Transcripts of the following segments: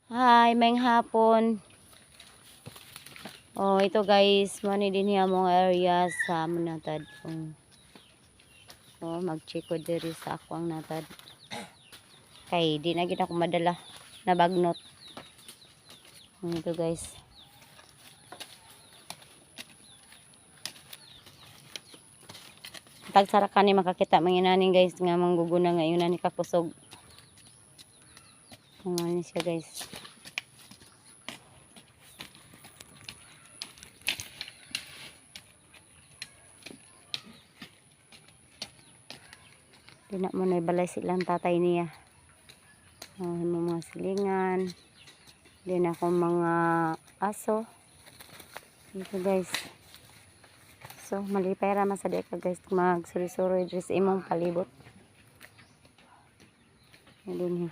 Hi, mayang hapon. Oh, ito guys, mani din niya mong area sa natad. Oh, mag-check ko diri sa ako ang natad. Kay di na gid ako madala na bagnot. Ito guys. Tagsara ka ni makakita manginaning guys nga mangguguna ngayon na ni kakusog. Ano siya guys. Di na mo na ibalay silang tatay niya. Mga silingan. Di na akong mga aso. Ito guys. So, malipay ra sa ka guys. Magsuri-suri dress imong palibot. Ayan.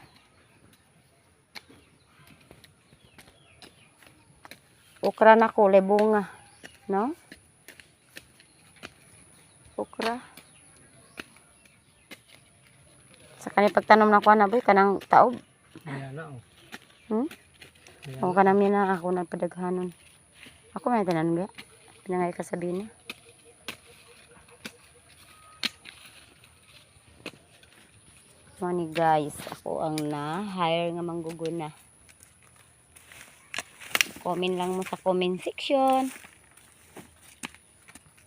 Okra na kulay bunga. No? Okra. Sa kanil pagtanom na ko na boy, kanang taob. O kanang mina ako nagpadaghanon. Ako may tanan ba? Pinangay kasabihin niya. Money guys, ako ang na-hire nga mangguguna. Comment lang mo sa comment section.